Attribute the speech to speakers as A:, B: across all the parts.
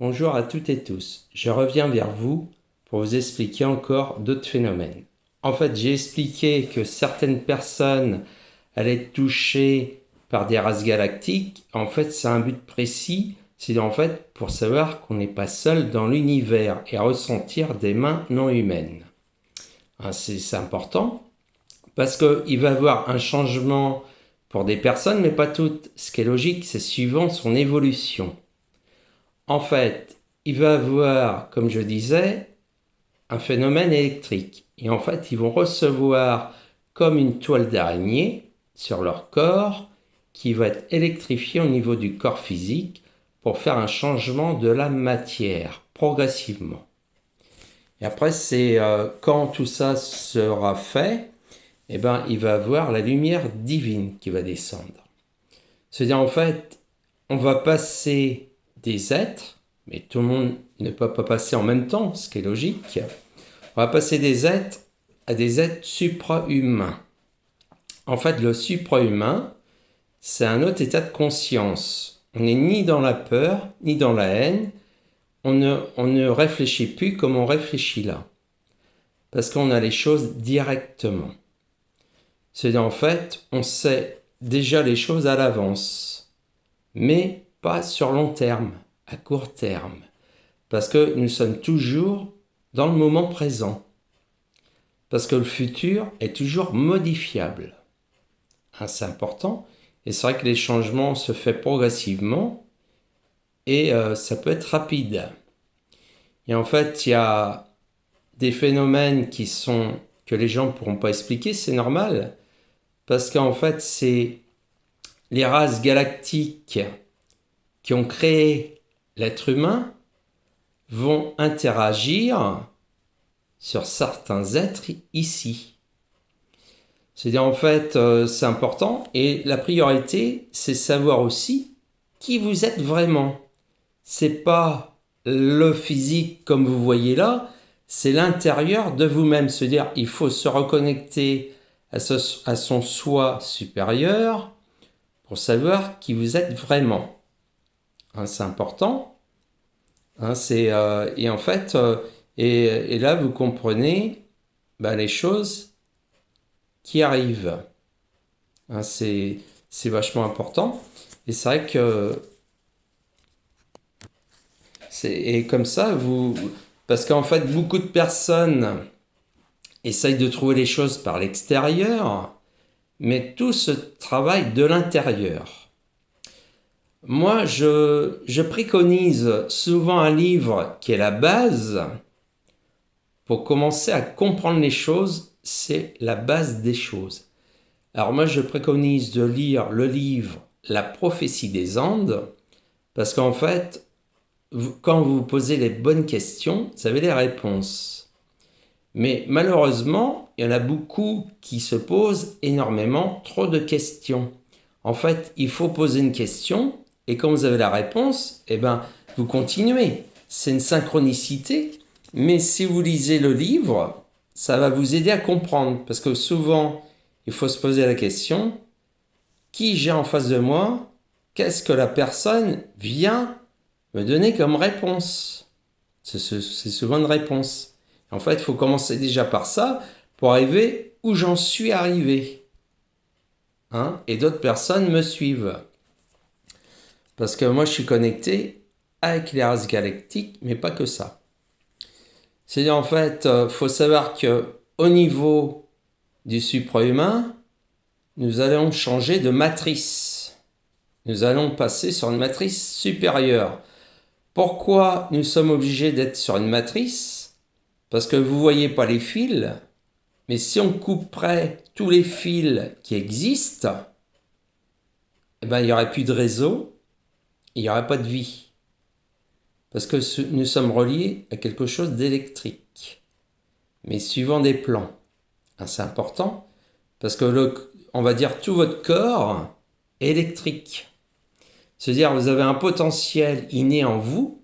A: Bonjour à toutes et tous. Je reviens vers vous pour vous expliquer encore d'autres phénomènes. En fait, j'ai expliqué que certaines personnes allaient être touchées par des races galactiques. En fait, c'est un but précis. C'est en fait pour savoir qu'on n'est pas seul dans l'univers et à ressentir des mains non humaines. C'est important parce qu'il va y avoir un changement pour des personnes, mais pas toutes. Ce qui est logique, c'est suivant son évolution. En fait, il va avoir, comme je disais, un phénomène électrique. Et en fait, ils vont recevoir comme une toile d'araignée sur leur corps qui va être électrifiée au niveau du corps physique pour faire un changement de la matière progressivement. Et après, c'est quand tout ça sera fait, il va avoir la lumière divine qui va descendre. C'est-à-dire, en fait, on va passer des êtres, mais tout le monde ne peut pas passer en même temps, ce qui est logique. On va passer des êtres à des êtres supra-humains. En fait, le supra-humain, c'est un autre état de conscience. On n'est ni dans la peur, ni dans la haine. On ne réfléchit plus comme on réfléchit là. Parce qu'on a les choses directement. C'est-à-dire, en fait, on sait déjà les choses à l'avance. Mais pas sur long terme, à court terme. Parce que nous sommes toujours dans le moment présent. Parce que le futur est toujours modifiable. C'est important. Et c'est vrai que les changements se font progressivement et ça peut être rapide. Et en fait, il y a des phénomènes que les gens ne pourront pas expliquer, c'est normal. Parce qu'en fait, c'est les races galactiques qui ont créé l'être humain vont interagir sur certains êtres ici. C'est-à-dire, en fait, c'est important. Et la priorité, c'est savoir aussi qui vous êtes vraiment. C'est pas le physique comme vous voyez là, c'est l'intérieur de vous-même. C'est-à-dire, il faut se reconnecter à son soi supérieur pour savoir qui vous êtes vraiment. C'est important. Et en fait, et là, vous comprenez les choses qui arrivent. C'est vachement important. Et c'est vrai que et comme ça, parce qu'en fait, beaucoup de personnes essayent de trouver les choses par l'extérieur, mais tout se travaille de l'intérieur. Moi, je préconise souvent un livre qui est la base pour commencer à comprendre les choses. C'est la base des choses. Alors moi, je préconise de lire le livre La prophétie des Andes, parce qu'en fait, quand vous posez les bonnes questions, vous avez les réponses. Mais malheureusement, il y en a beaucoup qui se posent énormément trop de questions. En fait, il faut poser une question, et quand vous avez la réponse, vous continuez. C'est une synchronicité, mais si vous lisez le livre, ça va vous aider à comprendre, parce que souvent, il faut se poser la question, qui j'ai en face de moi? Qu'est-ce que la personne vient me donner comme réponse? C'est souvent une réponse. En fait, il faut commencer déjà par ça pour arriver où j'en suis arrivé. Et d'autres personnes me suivent. Parce que moi, je suis connecté avec les races galactiques, mais pas que ça. C'est-à-dire, en fait, faut savoir qu'au niveau du supra-humain, nous allons changer de matrice. Nous allons passer sur une matrice supérieure. Pourquoi nous sommes obligés d'être sur une matrice? Parce que vous ne voyez pas les fils, mais si on couperait tous les fils qui existent, il n'y aurait plus de réseau, il n'y aurait pas de vie. Parce que nous sommes reliés à quelque chose d'électrique, mais suivant des plans. C'est important, parce que on va dire tout votre corps est électrique. C'est-à-dire vous avez un potentiel inné en vous,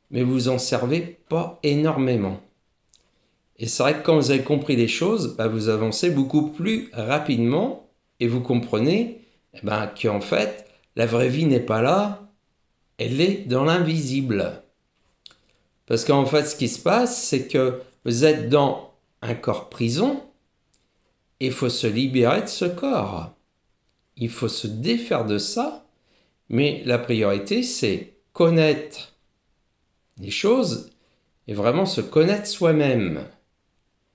A: mais vous en servez pas énormément. Et c'est vrai que quand vous avez compris les choses, vous avancez beaucoup plus rapidement et vous comprenez qu'en fait, la vraie vie n'est pas là, elle est dans l'invisible. Parce qu'en fait, ce qui se passe, c'est que vous êtes dans un corps prison et il faut se libérer de ce corps. Il faut se défaire de ça, mais la priorité, c'est connaître les choses et vraiment se connaître soi-même.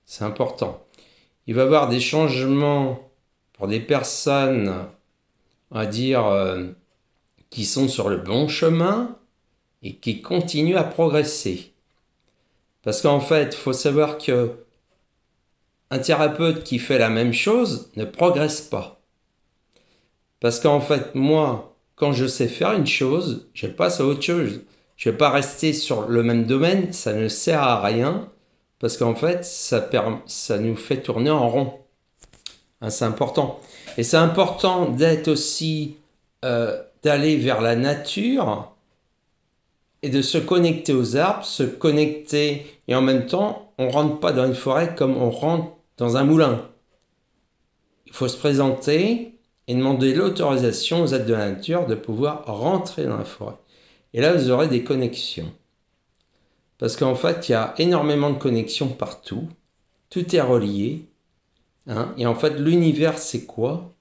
A: C'est important. Il va y avoir des changements pour des personnes, on va dire, qui sont sur le bon chemin et qui continuent à progresser. Parce qu'en fait, il faut savoir que un thérapeute qui fait la même chose ne progresse pas. Parce qu'en fait, moi, quand je sais faire une chose, je passe à autre chose. Je ne vais pas rester sur le même domaine, ça ne sert à rien, parce qu'en fait, ça nous fait tourner en rond. Hein, c'est important. Et c'est important d'être aussi, d'aller vers la nature et de se connecter aux arbres, se connecter, et en même temps, on ne rentre pas dans une forêt comme on rentre dans un moulin. Il faut se présenter et demander l'autorisation aux êtres de la nature de pouvoir rentrer dans la forêt. Et là, vous aurez des connexions. Parce qu'en fait, il y a énormément de connexions partout. Tout est relié. Hein, et en fait, l'univers, c'est quoi?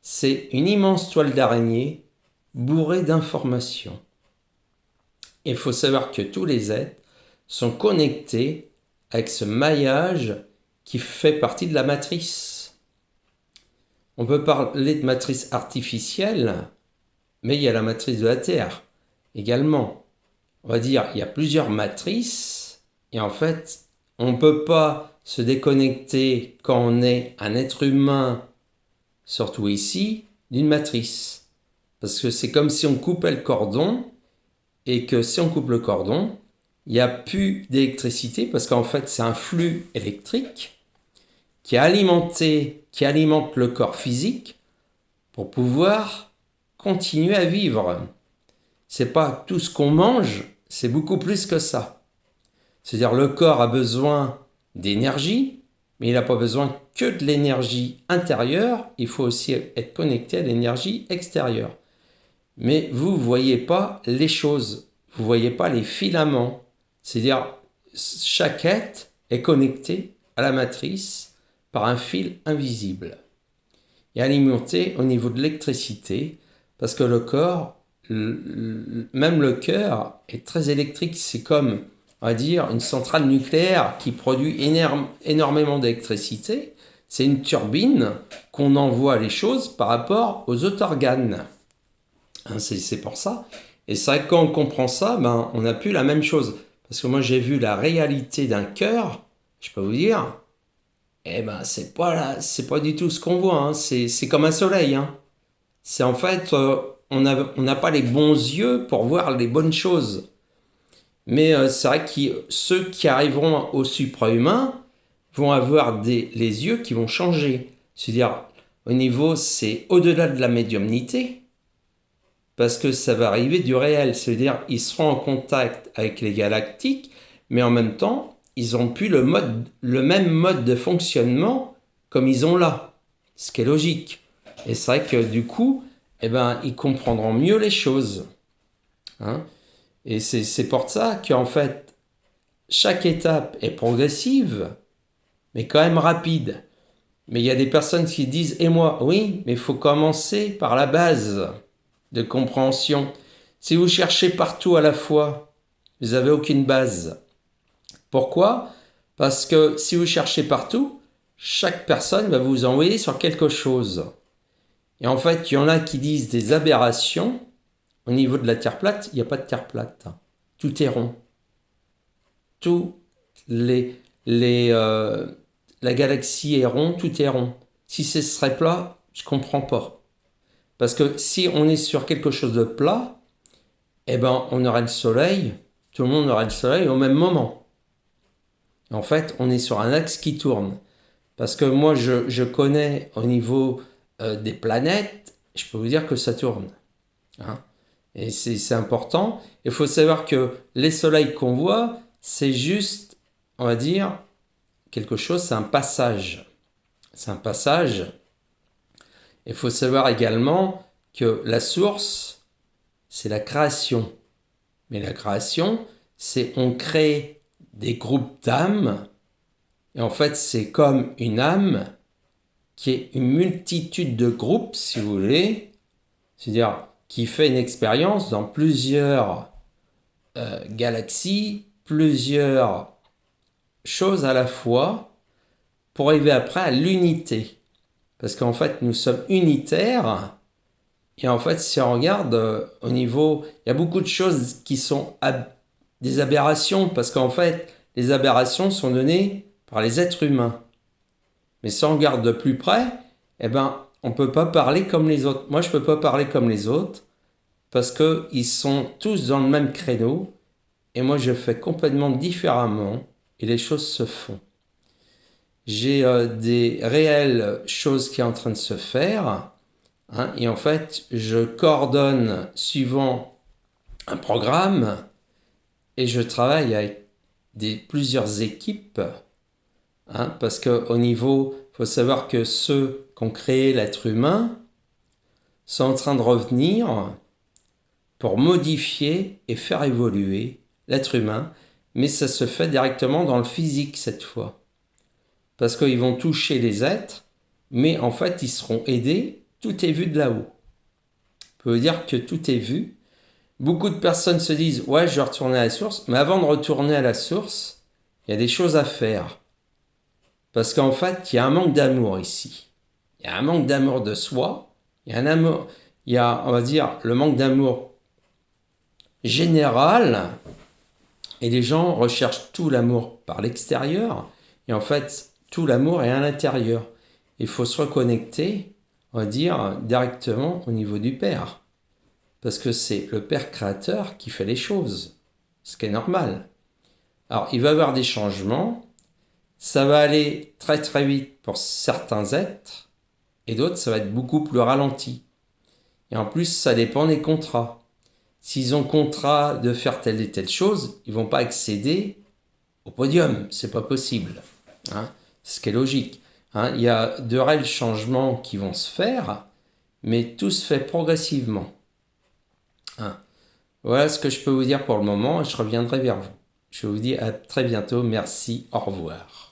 A: C'est une immense toile d'araignée bourrée d'informations. Il faut savoir que tous les êtres sont connectés avec ce maillage qui fait partie de la matrice. On peut parler de matrice artificielle, mais il y a la matrice de la Terre également. On va dire il y a plusieurs matrices et en fait, on ne peut pas se déconnecter quand on est un être humain, surtout ici, d'une matrice. Parce que c'est comme si on coupait le cordon et que si on coupe le cordon, il n'y a plus d'électricité parce qu'en fait, c'est un flux électrique qui alimente le corps physique pour pouvoir continuer à vivre. C'est pas tout ce qu'on mange, c'est beaucoup plus que ça. C'est-à-dire le corps a besoin d'énergie, mais il n'a pas besoin que de l'énergie intérieure, il faut aussi être connecté à l'énergie extérieure. Mais vous ne voyez pas les choses, vous ne voyez pas les filaments. C'est-à-dire chaque être est connecté à la matrice par un fil invisible et alimenté au niveau de l'électricité parce que le corps, même le cœur, est très électrique. C'est comme, on va dire, une centrale nucléaire qui produit énormément d'électricité. C'est une turbine qu'on envoie les choses par rapport aux autres organes. Hein, c'est pour ça. Et c'est vrai que quand on comprend ça, on n'a plus la même chose. Parce que moi, j'ai vu la réalité d'un cœur, je peux vous dire, c'est pas du tout ce qu'on voit. Hein. C'est comme un soleil. Hein. C'est en fait, on n'a pas les bons yeux pour voir les bonnes choses. Mais c'est vrai que ceux qui arriveront au suprahumain vont avoir les yeux qui vont changer. C'est-à-dire, au niveau, c'est au-delà de la médiumnité, parce que ça va arriver du réel. C'est-à-dire, ils seront en contact avec les galactiques, mais en même temps, ils n'ont plus le même mode de fonctionnement comme ils ont là. Ce qui est logique. Et c'est vrai que du coup, ils comprendront mieux les choses. Hein. Et c'est pour ça qu'en fait, chaque étape est progressive, mais quand même rapide. Mais il y a des personnes qui disent, et moi, oui, mais il faut commencer par la base de compréhension. Si vous cherchez partout à la fois, vous n'avez aucune base. Pourquoi? Parce que si vous cherchez partout, chaque personne va vous envoyer sur quelque chose. Et en fait, il y en a qui disent des aberrations. Au niveau de la Terre plate, il n'y a pas de Terre plate. Tout est rond. La galaxie est ronde, tout est rond. Si ce serait plat, je ne comprends pas. Parce que si on est sur quelque chose de plat, on aurait le soleil, tout le monde aurait le soleil au même moment. En fait, on est sur un axe qui tourne. Parce que moi, je connais au niveau des planètes, je peux vous dire que ça tourne. Hein. Et c'est important. Il faut savoir que les soleils qu'on voit, c'est juste, on va dire, quelque chose, c'est un passage. C'est un passage. Il faut savoir également que la source, c'est la création. Mais la création, c'est on crée des groupes d'âmes, et en fait c'est comme une âme qui est une multitude de groupes, si vous voulez, c'est-à-dire qui fait une expérience dans plusieurs galaxies, plusieurs choses à la fois, pour arriver après à l'unité. Parce qu'en fait, nous sommes unitaires, et en fait, si on regarde au niveau, il y a beaucoup de choses qui sont des aberrations, parce qu'en fait, les aberrations sont données par les êtres humains. Mais si on regarde de plus près, eh ben, on ne peut pas parler comme les autres. Moi, je ne peux pas parler comme les autres, parce qu'ils sont tous dans le même créneau, et moi, je fais complètement différemment, et les choses se font. J'ai des réelles choses qui sont en train de se faire, hein, et en fait, je coordonne suivant un programme, et je travaille avec plusieurs équipes, hein, parce qu'au niveau, il faut savoir que ceux qui ont créé l'être humain sont en train de revenir pour modifier et faire évoluer l'être humain, mais ça se fait directement dans le physique cette fois. Parce qu'ils vont toucher les êtres, mais en fait ils seront aidés, tout est vu de là-haut. On peut dire que tout est vu. Beaucoup de personnes se disent « ouais, je vais retourner à la source », mais avant de retourner à la source, il y a des choses à faire. Parce qu'en fait, il y a un manque d'amour ici. Il y a un manque d'amour de soi, il y a un amour, il y a, on va dire, le manque d'amour général, et les gens recherchent tout l'amour par l'extérieur, et en fait, tout l'amour est à l'intérieur. Il faut se reconnecter, on va dire, directement au niveau du Père. Parce que c'est le Père créateur qui fait les choses, ce qui est normal. Alors, il va y avoir des changements, ça va aller très très vite pour certains êtres, et d'autres, ça va être beaucoup plus ralenti. Et en plus, ça dépend des contrats. S'ils ont contrat de faire telle et telle chose, ils ne vont pas accéder au podium, c'est pas possible. Hein, ce qui est logique. Hein, il y a de réels changements qui vont se faire, mais tout se fait progressivement. Hein. Voilà ce que je peux vous dire pour le moment, et je reviendrai vers vous. Je vous dis à très bientôt, merci, au revoir.